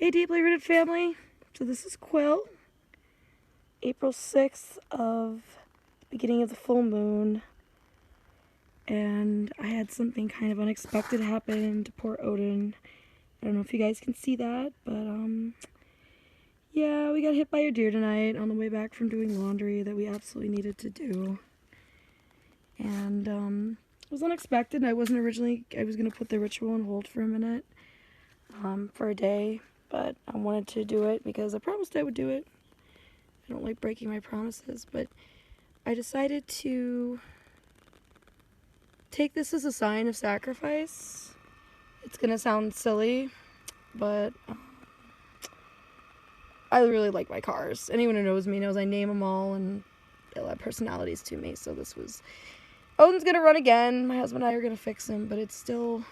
Hey, Deeply Rooted family. So this is Quill. April 6th of the beginning of the full moon. And I had something kind of unexpected happen to poor Odin. I don't know if you guys can see that, but yeah, we got hit by a deer tonight on the way back from doing laundry that we absolutely needed to do. And it was unexpected. I was going to put the ritual on hold for a minute, for a day. But I wanted to do it because I promised I would do it. I don't like breaking my promises, but I decided to take this as a sign of sacrifice. It's gonna sound silly, but I really like my cars. Anyone who knows me knows I name them all and they'll have personalities to me. So this was, Odin's gonna run again. My husband and I are gonna fix him, but it's still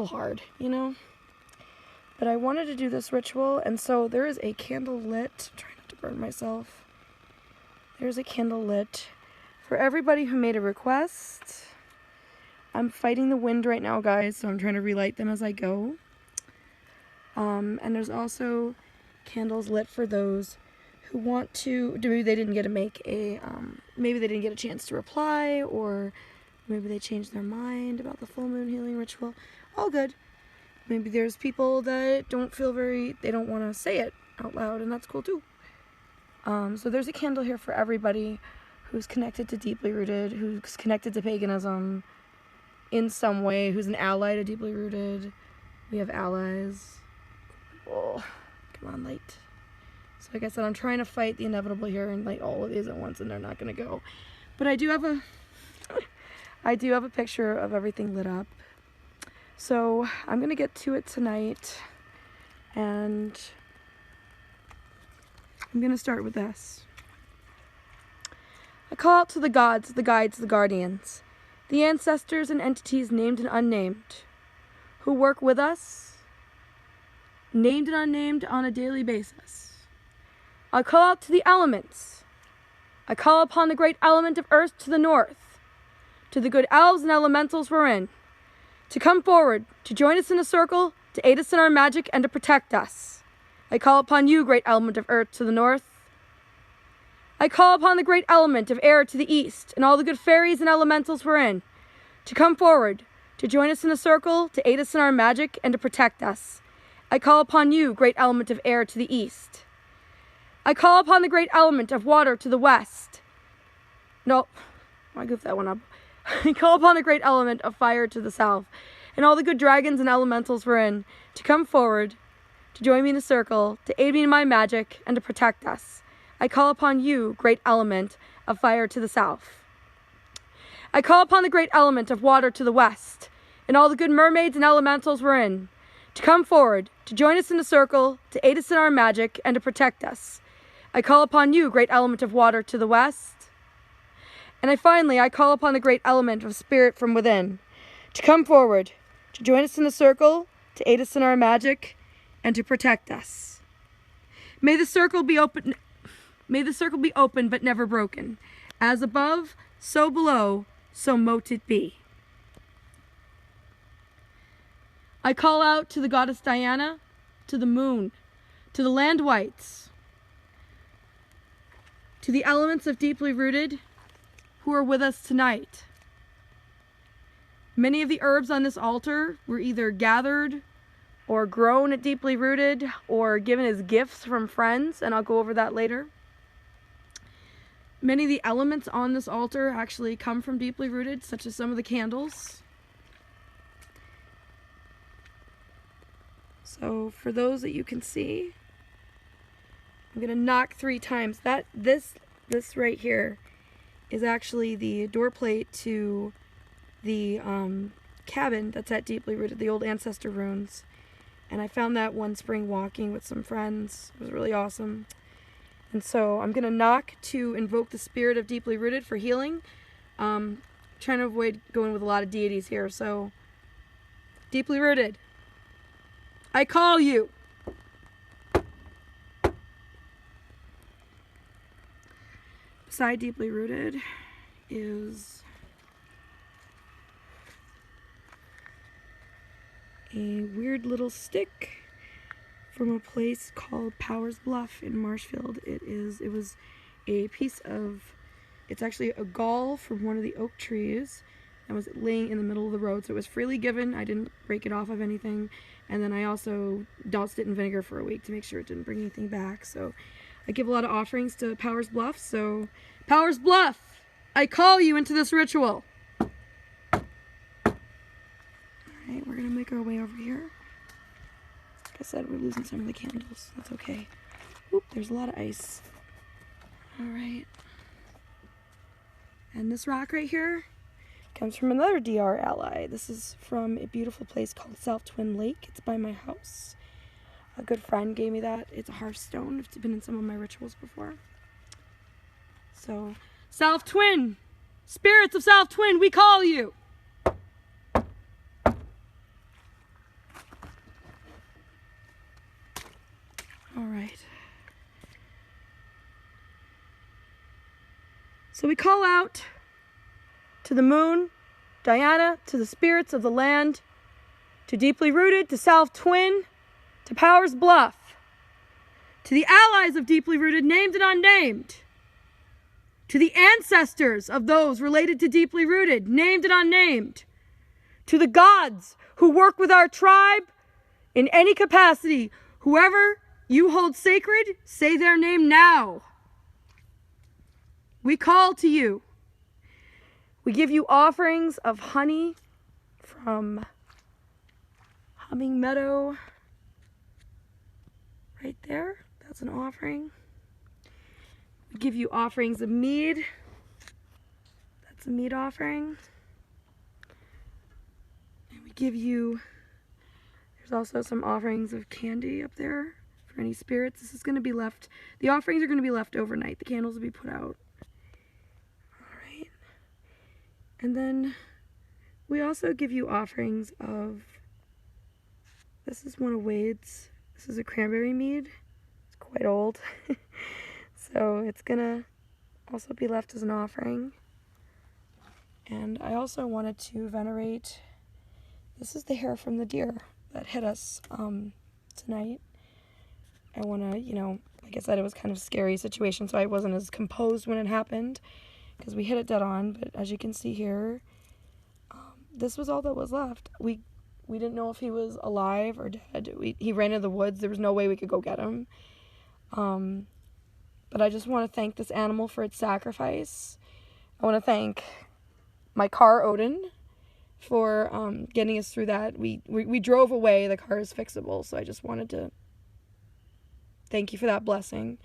hard, you know? But I wanted to do this ritual, and so there is a candle lit. I'm trying not to burn myself. There's a candle lit for everybody who made a request. I'm fighting the wind right now, guys, so I'm trying to relight them as I go. And there's also candles lit for those who want to, maybe they didn't get to make a, maybe they didn't get a chance to reply, or maybe they changed their mind about the full moon healing ritual. All good. Maybe there's people that don't feel they don't want to say it out loud, and that's cool too. So there's a candle here for everybody who's connected to Deeply Rooted, who's connected to paganism in some way, who's an ally to Deeply Rooted. We have allies. Oh, come on, light. So like I said, I'm trying to fight the inevitable here and light all of these at once, and they're not going to go. But I do have a picture of everything lit up. So I'm going to get to it tonight, and I'm going to start with this. I call out to the gods, the guides, the guardians, the ancestors and entities named and unnamed, who work with us, named and unnamed, on a daily basis. I call out to the elements. I call upon the great element of earth to the north, to the good elves and elementals we're in, to come forward, to join us in a circle, to aid us in our magic, and to protect us. I call upon you, great element of earth to the north. I call upon the great element of air to the east, and all the good fairies and elementals we're in, to come forward, to join us in a circle, to aid us in our magic, and to protect us. I call upon you, great element of air to the east. I call upon the great element of water to the west. No, I goofed that one up. I call upon the great element of fire to the south, and all the good dragons and elementals we're in, to come forward, to join me in the circle, to aid me in my magic, and to protect us. I call upon you, great element of fire to the south. I call upon the great element of water to the west, and all the good mermaids and elementals we're in, to come forward, to join us in the circle, to aid us in our magic, and to protect us. I call upon you, great element of water to the west. And I call upon the great element of spirit from within, to come forward, to join us in the circle, to aid us in our magic, and to protect us. May the circle be open but never broken. As above, so below, so mote it be. I call out to the goddess Diana, to the moon, to the land wights, to the elements of Deeply Rooted who are with us tonight. Many of the herbs on this altar were either gathered or grown at Deeply Rooted or given as gifts from friends, and I'll go over that later. Many of the elements on this altar actually come from Deeply Rooted, such as some of the candles. So for those that you can see, I'm going to knock 3 times. This right here is actually the door plate to the cabin that's at Deeply Rooted, the old ancestor runes. And I found that one spring walking with some friends. It was really awesome. And so I'm going to knock to invoke the spirit of Deeply Rooted for healing. Trying to avoid going with a lot of deities here. So, Deeply Rooted, I call you. Beside Deeply Rooted is a weird little stick from a place called Powers Bluff in Marshfield. It was a piece of, it's actually a gall from one of the oak trees that was laying in the middle of the road. So it was freely given. I didn't break it off of anything. And then I also doused it in vinegar for a week to make sure it didn't bring anything back. So I give a lot of offerings to Powers Bluff. So Powers Bluff, I call you into this ritual. Alright, we're going to make our way over here. Like I said, we're losing some of the candles. That's okay. Oop, there's a lot of ice. Alright. And this rock right here comes from another DR ally. This is from a beautiful place called South Twin Lake. It's by my house. A good friend gave me that. It's a hearthstone. It's been in some of my rituals before. So, South Twin, spirits of South Twin, we call you. All right. So we call out to the moon, Diana, to the spirits of the land, to Deeply Rooted, to South Twin, to Powers Bluff, to the allies of Deeply Rooted, named and unnamed, to the ancestors of those related to Deeply Rooted, named and unnamed, to the gods who work with our tribe in any capacity, whoever you hold sacred, say their name now. We call to you. We give you offerings of honey from Humming Meadow right there. That's an offering. We give you offerings of mead. That's a mead offering. And we give you, there's also some offerings of candy up there for any spirits. This is going to be left, the offerings are going to be left overnight. The candles will be put out. Alright. And then we also give you offerings of, this is one of Wade's. This is a Cranberry Mead. It's quite old. So it's gonna also be left as an offering. And I also wanted to venerate, this is the hair from the deer that hit us tonight. I wanna, like I said, it was kind of a scary situation, so I wasn't as composed when it happened because we hit it dead on. But as you can see here, this was all that was left. We didn't know if he was alive or dead. He ran into the woods. There was no way we could go get him. But I just want to thank this animal for its sacrifice. I want to thank my car, Odin, for getting us through that. We drove away. The car is fixable, so I just wanted to thank you for that blessing.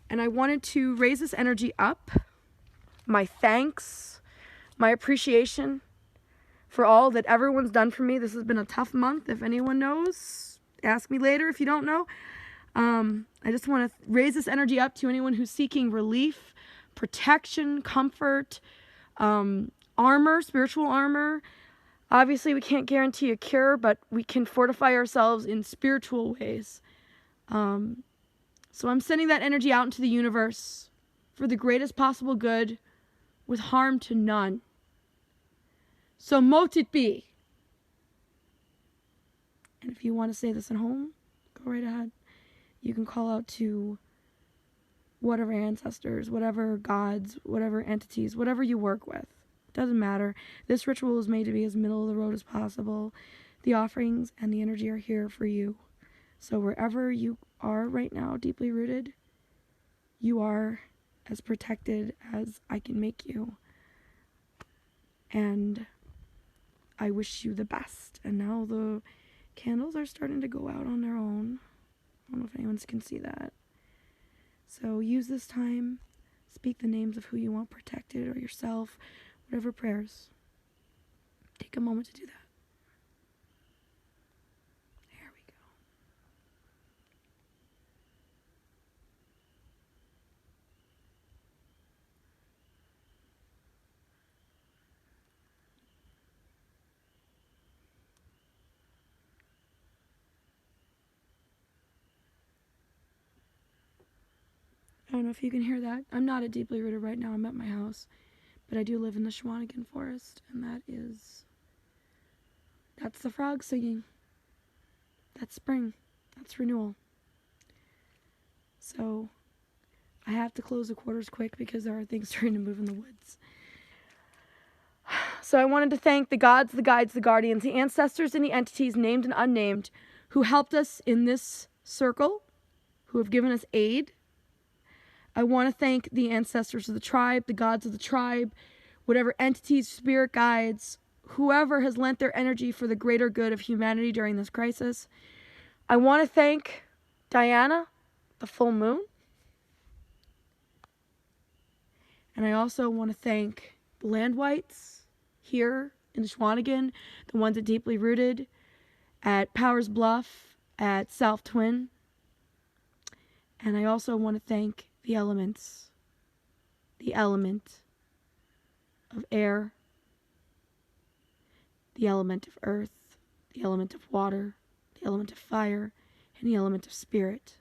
And I wanted to raise this energy up. My thanks, my appreciation for all that everyone's done for me. This has been a tough month. If anyone knows, ask me later if you don't know. I just want to raise this energy up to anyone who's seeking relief, protection, comfort, armor, spiritual armor. Obviously, we can't guarantee a cure, but we can fortify ourselves in spiritual ways. So I'm sending that energy out into the universe for the greatest possible good with harm to none. So mote it be. And if you want to say this at home, go right ahead. You can call out to whatever ancestors, whatever gods, whatever entities, whatever you work with. Doesn't matter. This ritual is made to be as middle of the road as possible. The offerings and the energy are here for you. So wherever you are right now, deeply rooted, you are as protected as I can make you. And I wish you the best. And now the candles are starting to go out on their own. I don't know if anyone can see that. So use this time. Speak the names of who you want protected or yourself. Whatever prayers. Take a moment to do that. There we go. I don't know if you can hear that. I'm not at Deeply Rooted right now. I'm at my house. But I do live in the Schwanigan forest. And that's the frog singing. That's spring. That's renewal. So I have to close the quarters quick because there are things starting to move in the woods. So I wanted to thank the gods, the guides, the guardians, the ancestors, and the entities named and unnamed who helped us in this circle, who have given us aid. I want to thank the ancestors of the tribe, the gods of the tribe, whatever entities, spirit guides, whoever has lent their energy for the greater good of humanity during this crisis. I want to thank Diana, the full moon. And I also want to thank the land whites here in Shawinigan, the ones that deeply rooted at Powers Bluff, at South Twin. And I also want to thank the elements, the element of air, the element of earth, the element of water, the element of fire, and the element of spirit.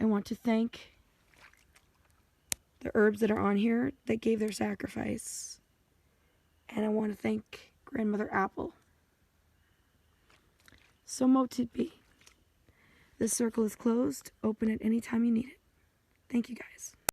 I want to thank the herbs that are on here that gave their sacrifice. And I want to thank Grandmother Apple. So mote it be. This circle is closed. Open it anytime you need it. Thank you, guys.